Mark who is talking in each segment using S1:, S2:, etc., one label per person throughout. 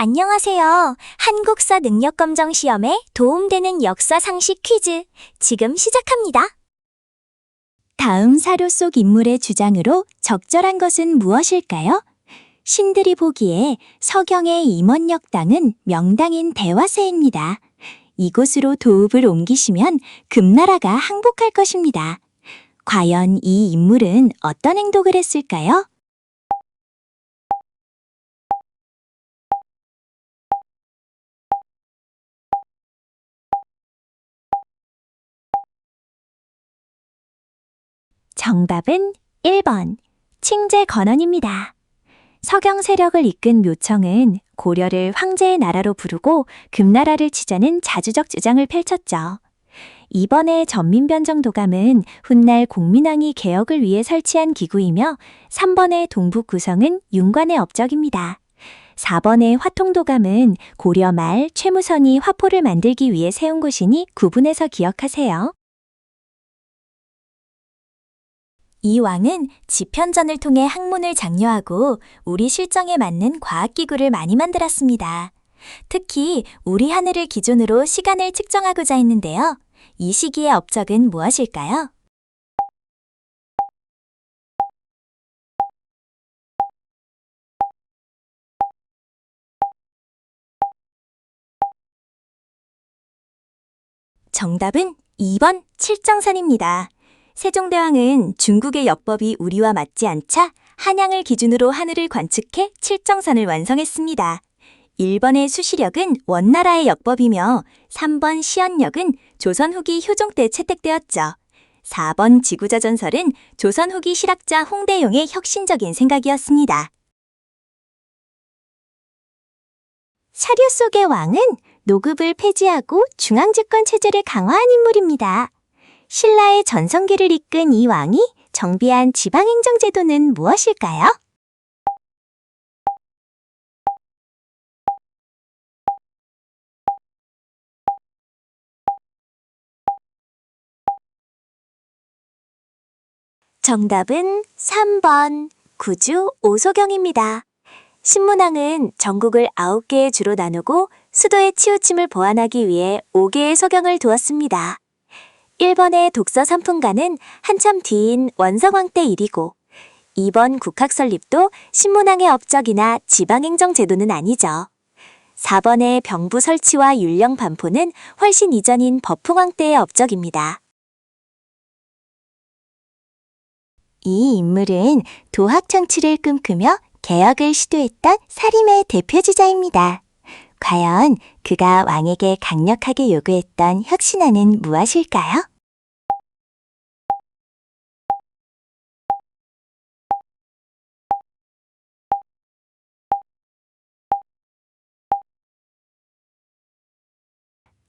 S1: 안녕하세요. 한국사 능력검정 시험에 도움되는 역사 상식 퀴즈 지금 시작합니다. 다음 사료 속 인물의 주장으로 적절한 것은 무엇일까요? 신들이 보기에 서경의 임원역 땅은 명당인 대화세입니다. 이곳으로 도읍을 옮기시면 금나라가 항복할 것입니다. 과연 이 인물은 어떤 행동을 했을까요? 정답은 1번 칭제건원입니다. 서경 세력을 이끈 묘청은 고려를 황제의 나라로 부르고 금나라를 치자는 자주적 주장을 펼쳤죠. 이번에 전민변정도감은 훗날 공민왕이 개혁을 위해 설치한 기구이며 3번의 동북구성은 윤관의 업적입니다. 4번의 화통도감은 고려 말 최무선이 화포를 만들기 위해 세운 곳이니 구분해서 기억하세요. 이 왕은 지편전을 통해 학문을 장려하고 우리 실정에 맞는 과학기구를 많이 만들었습니다. 특히 우리 하늘을 기준으로 시간을 측정하고자 했는데요. 이 시기의 업적은 무엇일까요? 정답은 2번 칠정산입니다. 세종대왕은 중국의 역법이 우리와 맞지 않자 한양을 기준으로 하늘을 관측해 칠정산을 완성했습니다. 1번의 수시력은 원나라의 역법이며 3번 시연력은 조선 후기 효종 때 채택되었죠. 4번 지구자전설은 조선 후기 실학자 홍대용의 혁신적인 생각이었습니다. 사료 속의 왕은 노급을 폐지하고 중앙집권 체제를 강화한 인물입니다. 신라의 전성기를 이끈 이 왕이 정비한 지방행정제도는 무엇일까요? 정답은 3번 구주 오소경입니다. 신문왕은 전국을 9개의 주로 나누고 수도의 치우침을 보완하기 위해 5개의 소경을 두었습니다. 1번의 독서 선풍가는 한참 뒤인 원성왕 때 일이고 2번 국학설립도 신문왕의 업적이나 지방행정 제도는 아니죠. 4번의 병부 설치와 율령 반포는 훨씬 이전인 버풍왕 때의 업적입니다. 이 인물은 도학 정치를 꿈꾸며 개혁을 시도했던 사림의 대표주자입니다. 과연 그가 왕에게 강력하게 요구했던 혁신안은 무엇일까요?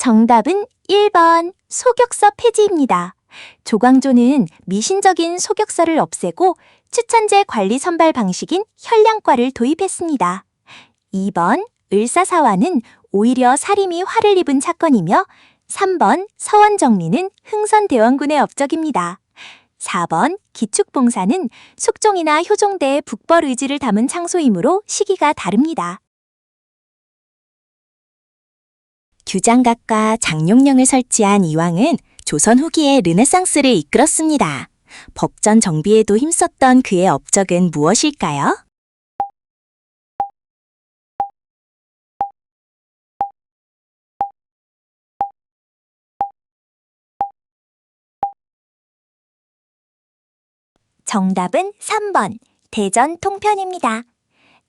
S1: 정답은 1번 소격서 폐지입니다. 조광조는 미신적인 소격서를 없애고 추천제 관리 선발 방식인 현량과를 도입했습니다. 2번 을사사화는 오히려 사림이 화를 입은 사건이며 3번 서원정리는 흥선대원군의 업적입니다. 4번 기축봉사는 숙종이나 효종대의 북벌 의지를 담은 창소이므로 시기가 다릅니다. 규장각과 장룡령을 설치한 이왕은 조선 후기에 르네상스를 이끌었습니다. 법전 정비에도 힘썼던 그의 업적은 무엇일까요? 정답은 3번 대전 통편입니다.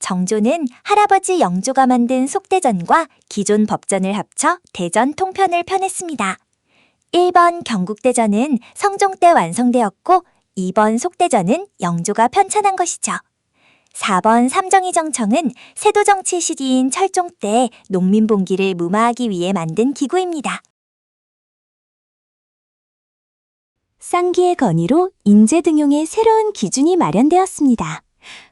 S1: 정조는 할아버지 영조가 만든 속대전과 기존 법전을 합쳐 대전 통편을 펴냈습니다. 1번 경국대전은 성종 때 완성되었고 2번 속대전은 영조가 편찬한 것이죠. 4번 삼정이정청은 세도정치 시기인 철종 때 농민봉기를 무마하기 위해 만든 기구입니다. 쌍기의 건의로 인재 등용의 새로운 기준이 마련되었습니다.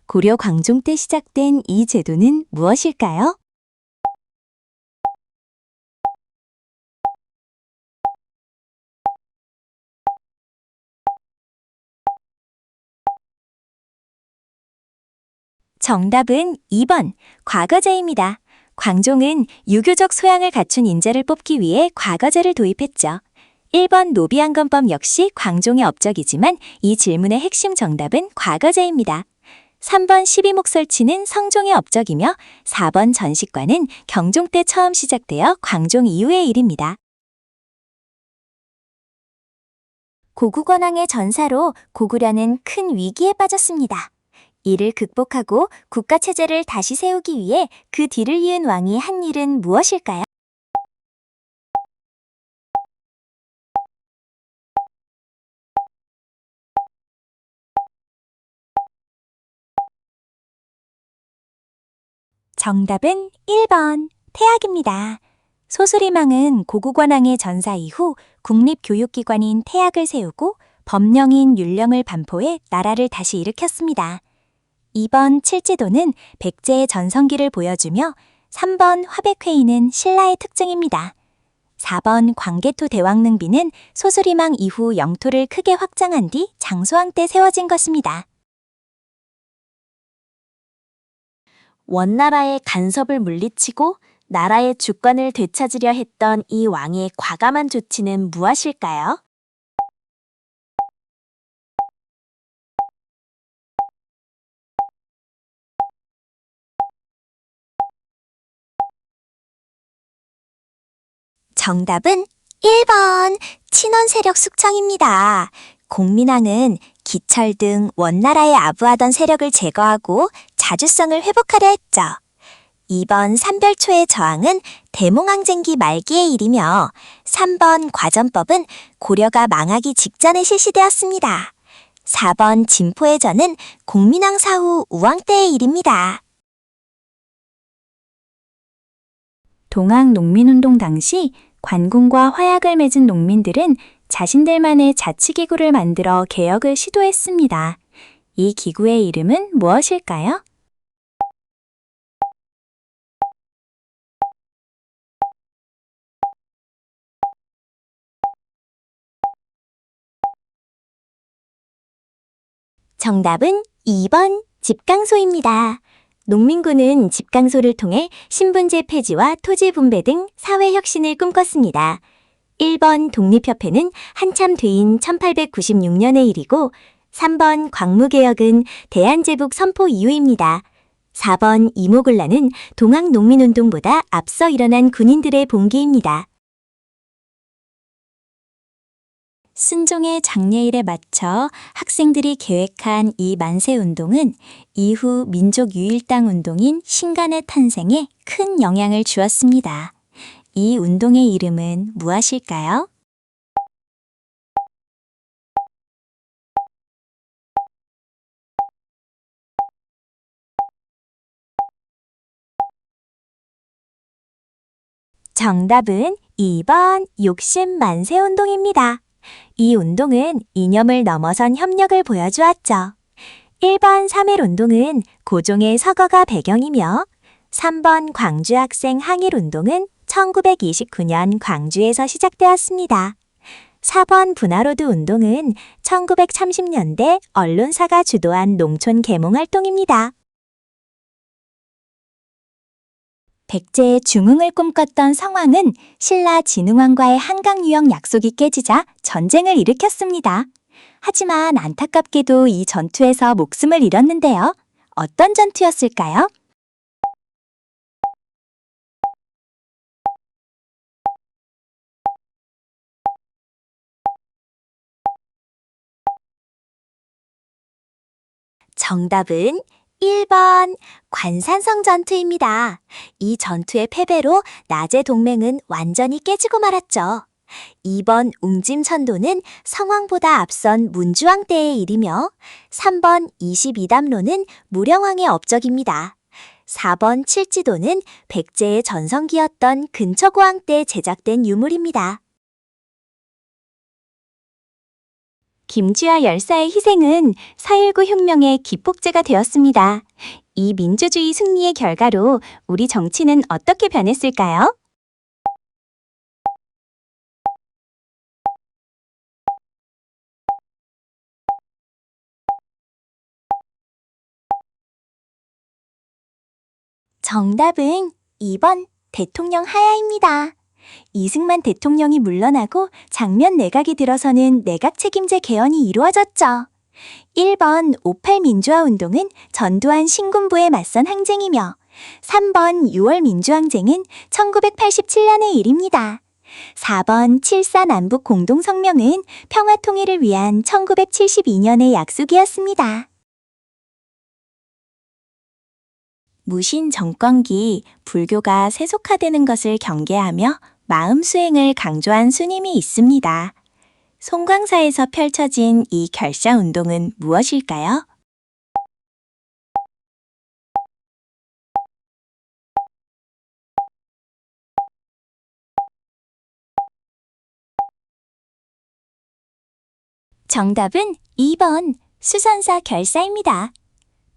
S1: 고려 광종 때 시작된 이 제도는 무엇일까요? 정답은 2번 과거제입니다. 광종은 유교적 소양을 갖춘 인재를 뽑기 위해 과거제를 도입했죠. 1번 노비한건법 역시 광종의 업적이지만 이 질문의 핵심 정답은 과거제입니다. 3번 12목 설치는 성종의 업적이며 4번 전시관은 경종 때 처음 시작되어 광종 이후의 일입니다. 고구관왕의 전사로 고구려는 큰 위기에 빠졌습니다. 이를 극복하고 국가체제를 다시 세우기 위해 그 뒤를 이은 왕이 한 일은 무엇일까요? 정답은 1번 태학입니다. 소수리망은 고구관왕의 전사 이후 국립교육기관인 태학을 세우고 법령인 율령을 반포해 나라를 다시 일으켰습니다. 2번 칠지도는 백제의 전성기를 보여주며 3번 화백회의는 신라의 특징입니다. 4번 광개토 대왕능비는 소수리망 이후 영토를 크게 확장한 뒤 장소왕 때 세워진 것입니다. 원나라의 간섭을 물리치고 나라의 주권을 되찾으려 했던 이 왕의 과감한 조치는 무엇일까요? 정답은 1번 친원 세력 숙청입니다. 공민왕은 기철 등 원나라에 아부하던 세력을 제거하고 자주성을 회복하려 했죠. 2번 삼별초의 저항은 대몽항쟁기 말기의 일이며 3번 과전법은 고려가 망하기 직전에 실시되었습니다. 4번 진포의 전은 공민왕 사후 우왕 때의 일입니다. 동학 농민운동 당시 관군과 화약을 맺은 농민들은 자신들만의 자치기구를 만들어 개혁을 시도했습니다. 이 기구의 이름은 무엇일까요? 정답은 2번 집강소입니다. 농민군은 집강소를 통해 신분제 폐지와 토지 분배 등 사회혁신을 꿈꿨습니다. 1번 독립협회는 한참 뒤인 1896년의 일이고 3번 광무개혁은 대한제국 선포 이후입니다. 4번 이모군란은 동학농민운동보다 앞서 일어난 군인들의 봉기입니다. 순종의 장례일에 맞춰 학생들이 계획한 이 만세운동은 이후 민족유일당 운동인 신간의 탄생에 큰 영향을 주었습니다. 이 운동의 이름은 무엇일까요? 정답은 2번 욕심 만세운동입니다. 이 운동은 이념을 넘어선 협력을 보여주었죠. 1번 3.1운동은 고종의 서거가 배경이며 3번 광주학생 항일운동은 1929년 광주에서 시작되었습니다. 4번 분화로드 운동은 1930년대 언론사가 주도한 농촌 계몽활동입니다. 백제의 중흥을 꿈꿨던 성왕은 신라 진흥왕과의 한강유역 약속이 깨지자 전쟁을 일으켰습니다. 하지만 안타깝게도 이 전투에서 목숨을 잃었는데요. 어떤 전투였을까요? 정답은 1번 관산성 전투입니다. 이 전투의 패배로 나제 동맹은 완전히 깨지고 말았죠. 2번 웅짐천도는 성왕보다 앞선 문주왕 때의 일이며 3번 22담로는 무령왕의 업적입니다. 4번 칠지도는 백제의 전성기였던 근처고왕 때 제작된 유물입니다. 김쥐와 열사의 희생은 4.19 혁명의 기폭제가 되었습니다. 이 민주주의 승리의 결과로 우리 정치는 어떻게 변했을까요? 정답은 2번 대통령 하야입니다. 이승만 대통령이 물러나고 장면 내각이 들어서는 내각 책임제 개헌이 이루어졌죠. 1번 5.8 민주화 운동은 전두환 신군부에 맞선 항쟁이며 3번 6월 민주항쟁은 1987년의 일입니다. 4번 7.4 남북 공동성명은 평화 통일을 위한 1972년의 약속이었습니다. 무신 정권기 불교가 세속화되는 것을 경계하며 마음 수행을 강조한 수님이 있습니다. 송광사에서 펼쳐진 이 결사운동은 무엇일까요? 정답은 2번 수선사 결사입니다.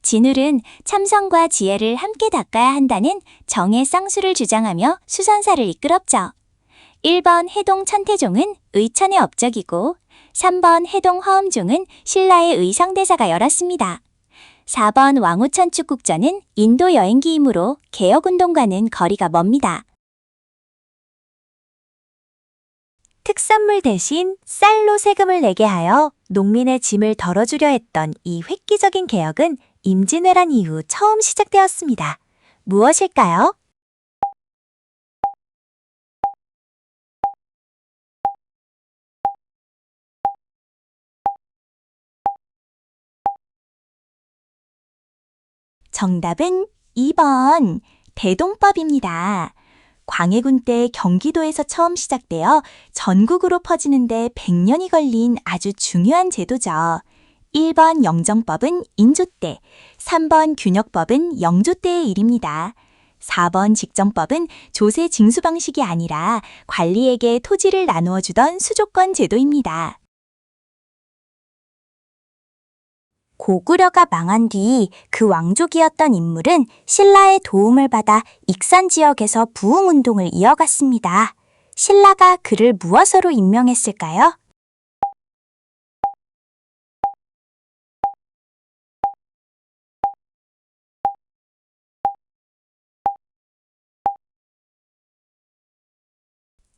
S1: 진울은 참선과 지혜를 함께 닦아야 한다는 정의 쌍수를 주장하며 수선사를 이끌었죠. 1번 해동 천태종은 의천의 업적이고 3번 해동 화엄종은 신라의 의성대사가 열었습니다. 4번 왕후천 축국전은 인도 여행기이므로 개혁운동과는 거리가 멉니다. 특산물 대신 쌀로 세금을 내게 하여 농민의 짐을 덜어주려 했던 이 획기적인 개혁은 임진왜란 이후 처음 시작되었습니다. 무엇일까요? 정답은 2번 대동법입니다. 광해군 때 경기도에서 처음 시작되어 전국으로 퍼지는데 100년이 걸린 아주 중요한 제도죠. 1번 영정법은 인조 때, 3번 균역법은 영조 때의 일입니다. 4번 직정법은 조세 징수 방식이 아니라 관리에게 토지를 나누어 주던 수조권 제도입니다. 고구려가 망한 뒤 그 왕족이었던 인물은 신라의 도움을 받아 익산 지역에서 부흥운동을 이어갔습니다. 신라가 그를 무엇으로 임명했을까요?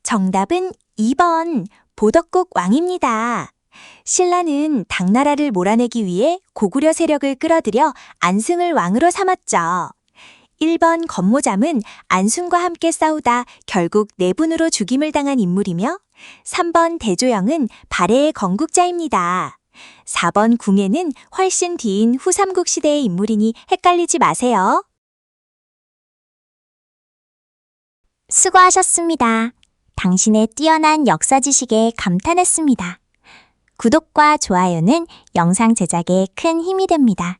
S1: 정답은 2번 보덕국 왕입니다. 신라는 당나라를 몰아내기 위해 고구려 세력을 끌어들여 안승을 왕으로 삼았죠. 1번 건모잠은 안순과 함께 싸우다 결국 내분으로 죽임을 당한 인물이며 3번 대조영은 발해의 건국자입니다. 4번 궁예는 훨씬 뒤인 후삼국 시대의 인물이니 헷갈리지 마세요. 수고하셨습니다. 당신의 뛰어난 역사 지식에 감탄했습니다. 구독과 좋아요는 영상 제작에 큰 힘이 됩니다.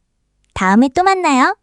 S1: 다음에 또 만나요.